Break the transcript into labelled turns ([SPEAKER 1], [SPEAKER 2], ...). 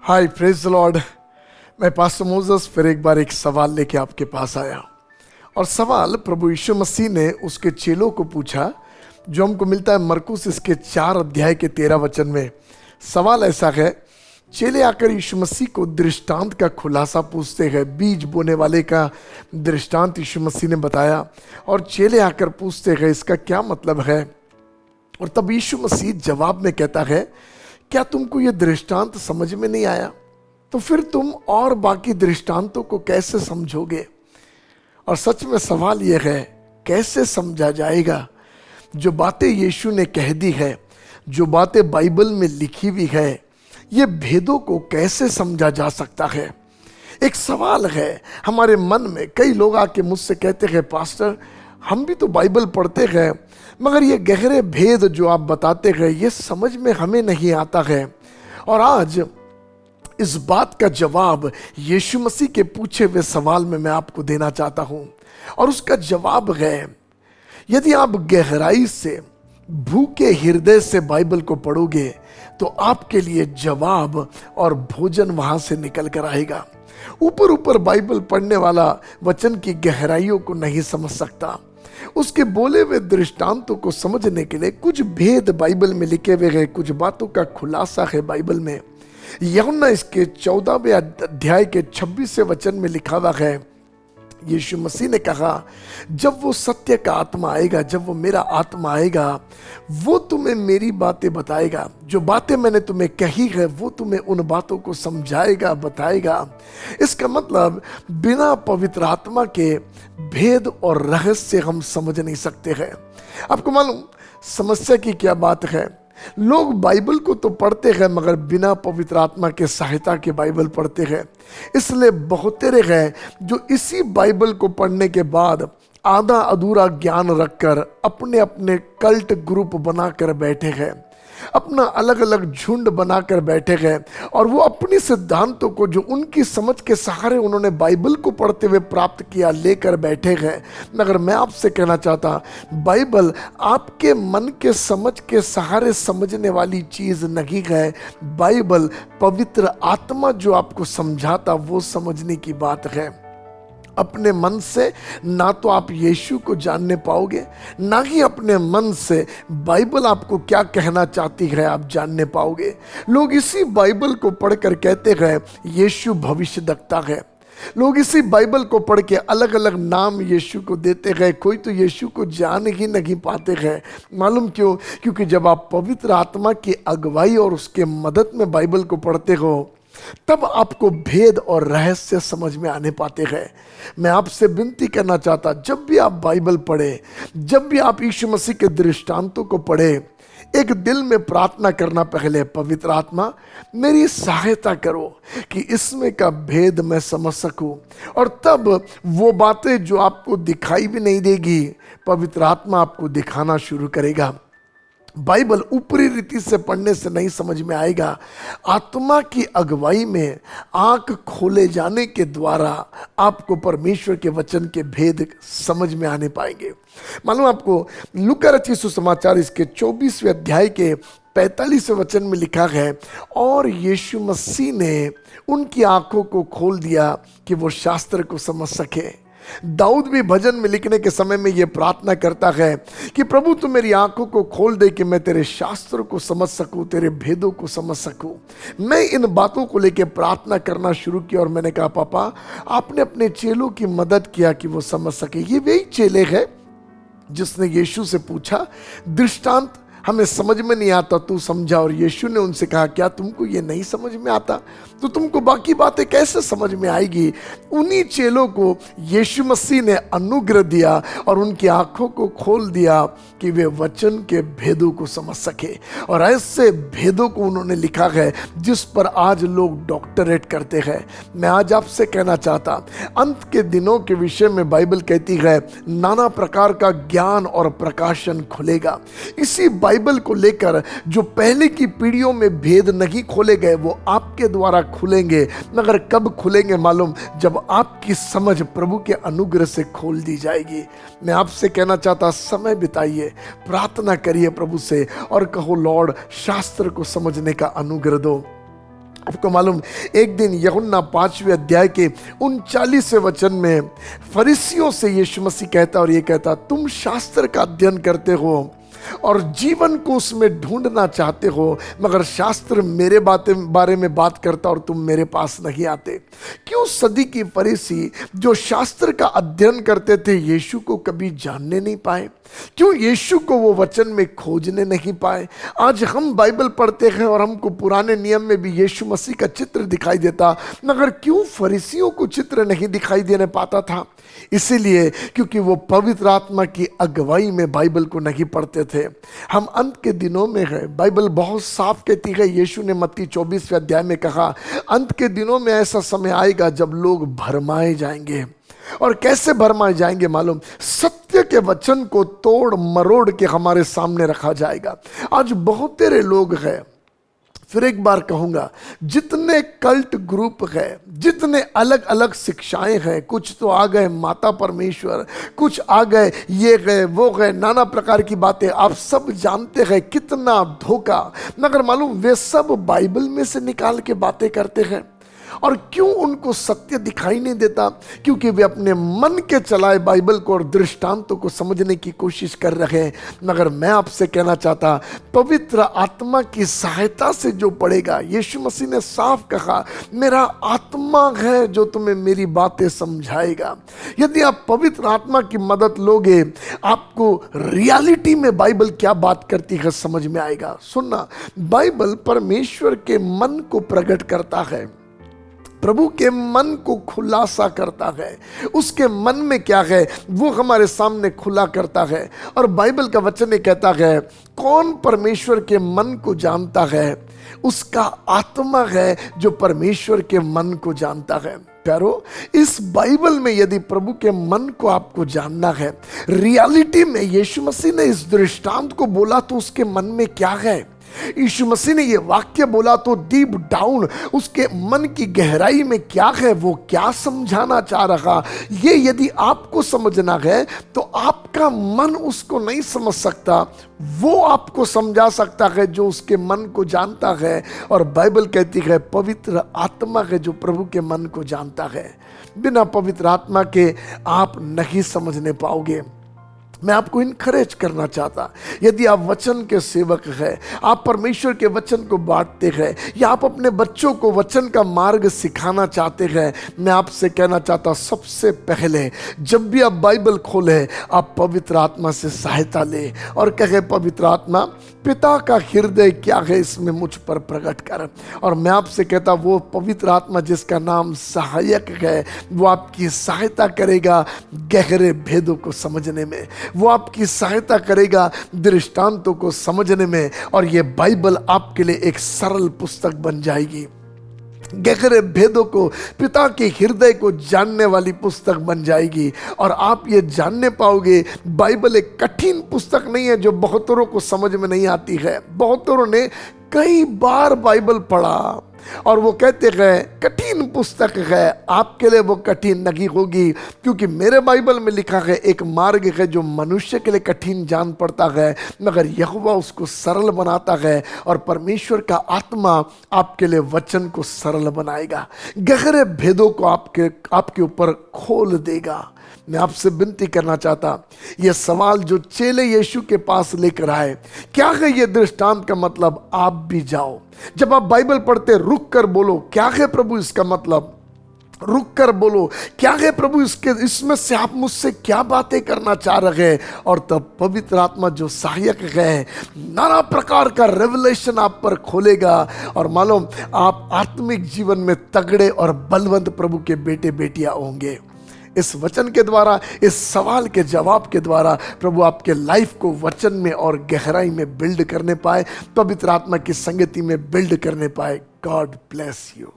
[SPEAKER 1] Hi praise the Lord. मैं pastor Moses फिर एक बार एक सवाल लेके आपके पास आया और सवाल प्रभु यीशु मसीह ने उसके चेलों को पूछा जो हमको मिलता है मरकुस इसके 4 अध्याय के 13 वचन में। सवाल ऐसा है, चेले आकर यीशु मसीह को दृष्टांत का खुलासा पूछते हैं। बीज बोने वाले का दृष्टांत यीशु मसीह ने बताया और चेले आकर पूछते हैं इसका क्या मतलब है। और तब यीशु मसीह जवाब में कहता है, क्या तुमको ये दृष्टांत समझ में नहीं आया? तो फिर तुम और बाकी दृष्टांतों को कैसे समझोगे? और सच में सवाल यह है, कैसे समझा जाएगा? जो बातें यीशु ने कह दी है, जो बातें बाइबल में लिखी हुई है, ये भेदों को कैसे समझा जा सकता है? एक सवाल है हमारे मन में। कई लोग आके मुझसे कहते हैं, पास्टर हम भी तो बाइबल पढ़ते हैं मगर ये गहरे भेद जो आप बताते हैं ये समझ में हमें नहीं आता है। और आज इस बात का जवाब यीशु मसीह के पूछे हुए सवाल में मैं आपको देना चाहता हूं। और उसका जवाब है, यदि आप गहराई से भूखे हृदय से बाइबल को पढ़ोगे तो आपके लिए जवाब और भोजन वहां से निकल कर आएगा। ऊपर ऊपर बाइबल पढ़ने वाला वचन की गहराइयों को नहीं समझ सकता। उसके बोले हुए दृष्टांतों को समझने के लिए कुछ भेद बाइबल में लिखे हुए हैं, कुछ बातों का खुलासा है बाइबल में। यूहन्ना इसके 14वें अध्याय के 26वें वचन में लिखा हुआ है, यीशु मसीह ने कहा, जब वो सत्य का आत्मा आएगा, जब वो मेरा आत्मा आएगा, वो तुम्हें मेरी बातें बताएगा। जो बातें मैंने तुम्हें कही है वो तुम्हें उन बातों को समझाएगा, बताएगा। इसका मतलब बिना पवित्र आत्मा के भेद और रहस्य हम समझ नहीं सकते हैं। आपको मालूम समस्या की क्या बात है? लोग बाइबल को तो पढ़ते हैं मगर बिना पवित्र आत्मा के सहायता के बाइबल पढ़ते हैं। इसलिए बहुत तेरे हैं जो इसी बाइबल को पढ़ने के बाद आधा अधूरा ज्ञान रखकर अपने अपने कल्ट ग्रुप बनाकर बैठे हैं, अपना अलग अलग झुंड बनाकर बैठे हैं और वो अपनी सिद्धांतों को जो उनकी समझ के सहारे उन्होंने बाइबल को पढ़ते हुए प्राप्त किया लेकर बैठे हैं। मगर मैं आपसे कहना चाहता, बाइबल आपके मन के समझ के सहारे समझने वाली चीज नहीं है। बाइबल पवित्र आत्मा जो आपको समझाता वो समझने की बात है। अपने मन से ना तो आप यीशु को जानने पाओगे, ना ही अपने मन से बाइबल आपको क्या कहना चाहती है आप जानने पाओगे। लोग इसी बाइबल को पढ़कर कहते हैं यीशु भविष्यद्वक्ता है। लोग इसी बाइबल को पढ़ के अलग अलग नाम यीशु को देते हैं। कोई तो यीशु को जान ही नहीं पाते हैं। मालूम क्यों? क्योंकि जब आप पवित्र आत्मा की अगुवाई और उसके मदद में बाइबल को पढ़ते हो तब आपको भेद और रहस्य समझ में आने पाते हैं। मैं आपसे विनती करना चाहता, जब भी आप बाइबल पढ़े, जब भी आप यीशु मसीह के दृष्टांतों को पढ़े, एक दिल में प्रार्थना करना, पहले पवित्र आत्मा मेरी सहायता करो कि इसमें का भेद मैं समझ सकूं। और तब वो बातें जो आपको दिखाई भी नहीं देगी, पवित्र आत्मा आपको दिखाना शुरू करेगा। बाइबल ऊपरी रीति से पढ़ने से नहीं समझ में आएगा। आत्मा की अगुवाई में आंख खोले जाने के द्वारा आपको परमेश्वर के वचन के भेद समझ में आने पाएंगे। मालूम आपको, लूका रचित सुसमाचार इसके 24वें अध्याय के 45वें वचन में लिखा है, और यीशु मसीह ने उनकी आंखों को खोल दिया कि वो शास्त्र को समझ सके। दाऊद भी भजन में लिखने के समय में यह प्रार्थना करता है कि प्रभु तू मेरी आंखों को खोल दे कि मैं तेरे शास्त्र को समझ सकूं, तेरे भेदों को समझ सकूं। मैं इन बातों को लेकर प्रार्थना करना शुरू किया और मैंने कहा, पापा आपने अपने चेलों की मदद किया कि वो समझ सके। ये वही चेले हैं जिसने यीशु से पूछा, दृष्टांत हमें समझ में नहीं आता, तू समझा। और यीशु ने उनसे कहा, क्या तुमको ये नहीं समझ में आता तो तुमको बाकी बातें कैसे समझ में आएगी? उन्हीं चेलों को यीशु मसीह ने अनुग्रह दिया और उनकी आंखों को खोल दिया कि वे वचन के भेदों को समझ सके। और ऐसे भेदों को उन्होंने लिखा है जिस पर आज लोग डॉक्टरेट करते हैं। मैं आज आपसे कहना चाहता, अंत के दिनों के विषय में बाइबल कहती है नाना प्रकार का ज्ञान और प्रकाशन खुलेगा। इसी बाइबल को लेकर जो पहले की पीढ़ियों में भेद नहीं खोले गए वो आपके द्वारा खुलेंगे। मगर कब खुलेंगे मालूम? जब आपकी समझ प्रभु के अनुग्रह से खोल दी जाएगी। मैं आपसे कहना चाहता, समय बिताइए, प्रार्थना करिए प्रभु से और कहो, लॉर्ड शास्त्र को समझने का अनुग्रह दो। आपको मालूम, एक दिन यूहन्ना 5वें अध्याय के 39वें वचन में फरीसियों से यीशु मसीह कहता और ये कहता, तुम शास्त्र का अध्ययन करते हो और जीवन को उसमें ढूंढना चाहते हो, मगर शास्त्र मेरे बारे में बात करता और तुम मेरे पास नहीं आते। क्यों सदी की फरीसी जो शास्त्र का अध्ययन करते थे यीशु को कभी जानने नहीं पाए? क्यों यीशु को वो वचन में खोजने नहीं पाए? आज हम बाइबल पढ़ते हैं और हमको पुराने नियम में भी यीशु मसीह का चित्र दिखाई देता, मगर क्यों फरीसियों को चित्र नहीं दिखाई देने पाता था? इसीलिए क्योंकि वो पवित्र आत्मा की अगुवाई में बाइबल को नहीं पढ़ते थे। हम अंत के दिनों में है, बाइबल बहुत साफ कहती है। यीशु ने मत्ती 24वें अध्याय में कहा, अंत के दिनों में ऐसा समय आएगा जब लोग भरमाए जाएंगे। और कैसे भरमाए जाएंगे मालूम? सत्य के वचन को तोड़ मरोड़ के हमारे सामने रखा जाएगा। आज बहुत तेरे लोग हैं, फिर एक बार कहूंगा, जितने कल्ट ग्रुप है, जितने अलग अलग शिक्षाएं हैं, कुछ तो आ गए माता परमेश्वर, कुछ आ गए ये गए वो गए, नाना प्रकार की बातें आप सब जानते हैं। कितना धोखा, मगर मालूम वे सब बाइबल में से निकाल के बातें करते हैं। और क्यों उनको सत्य दिखाई नहीं देता? क्योंकि वे अपने मन के चलाए बाइबल को और दृष्टांतों को समझने की कोशिश कर रहे हैं। मगर मैं आपसे कहना चाहता, पवित्र आत्मा की सहायता से जो पढ़ेगा, यीशु मसीह ने साफ कहा, मेरा आत्मा है जो तुम्हें मेरी बातें समझाएगा। यदि आप पवित्र आत्मा की मदद लोगे, आपको रियलिटी में बाइबल क्या बात करती है समझ में आएगा। सुनना, बाइबल परमेश्वर के मन को प्रकट करता है, प्रभु के मन को खुलासा करता है। उसके मन में क्या है वो हमारे सामने खुला करता है। और बाइबल का वचन ये कहता है, कौन परमेश्वर के मन को जानता है? उसका आत्मा है जो परमेश्वर के मन को जानता है। प्यारो, इस बाइबल में यदि प्रभु के मन को आपको जानना है, रियलिटी में यीशु मसीह ने इस दृष्टांत को बोला तो उसके मन में क्या है? यीशु मसीह ने ये वाक्य बोला तो डीप डाउन उसके मन की गहराई में क्या है, वो क्या समझाना चाह रहा, ये यदि आपको समझना है तो आपका मन उसको नहीं समझ सकता, वो आपको समझा सकता है जो उसके मन को जानता है। और बाइबल कहती है पवित्र आत्मा है जो प्रभु के मन को जानता है। बिना पवित्र आत्मा के आप नहीं समझने पाओगे। मैं आपको इनकरेज करना चाहता, यदि आप वचन के सेवक हैं, आप परमेश्वर के वचन को बांटते हैं, या आप अपने बच्चों को वचन का मार्ग सिखाना चाहते हैं, मैं आपसे कहना चाहता, सबसे पहले जब भी आप बाइबल खोलें, आप पवित्र आत्मा से सहायता लें और कहे, पवित्र आत्मा, पिता का हृदय क्या है इसमें मुझ पर प्रकट कर। और मैं आपसे कहता, वो पवित्र आत्मा जिसका नाम सहायक है, वो आपकी सहायता करेगा गहरे भेदों को समझने में, वो आपकी सहायता करेगा दृष्टांतों को समझने में। और ये बाइबल आपके लिए एक सरल पुस्तक बन जाएगी, गहरे भेदों को, पिता के हृदय को जानने वाली पुस्तक बन जाएगी। और आप ये जानने पाओगे, बाइबल एक कठिन पुस्तक नहीं है जो बहुतों को समझ में नहीं आती है। बहुतों ने कई बार बाइबल पढ़ा और वो कहते हैं कठिन पुस्तक है। आपके लिए वो कठिन नहीं होगी, क्योंकि मेरे बाइबल में लिखा है एक मार्ग है जो मनुष्य के लिए कठिन जान पड़ता है, मगर यहोवा उसको सरल बनाता है। और परमेश्वर का आत्मा आपके लिए वचन को सरल बनाएगा, गहरे भेदों को आपके ऊपर खोल देगा। मैं आपसे विनती करना चाहता, यह सवाल जो चेले यीशु के पास लेकर आए, क्या है ये दृष्टांत का मतलब? आप भी जाओ, जब आप बाइबल पढ़ते रुक कर बोलो, क्या है प्रभु इसका मतलब? रुक कर बोलो, क्या है प्रभु इसमें से आप मुझसे क्या बातें करना चाह रहे हैं? और तब पवित्र आत्मा जो सहायक है, नाना प्रकार का रेवलेशन आप पर खोलेगा और मालूम आप आत्मिक जीवन में तगड़े और बलवंत प्रभु के बेटे बेटियां होंगे। इस वचन के द्वारा, इस सवाल के जवाब के द्वारा प्रभु आपके लाइफ को वचन में और गहराई में बिल्ड करने पाए, पवित्र आत्मा की संगति में बिल्ड करने पाए। God bless you.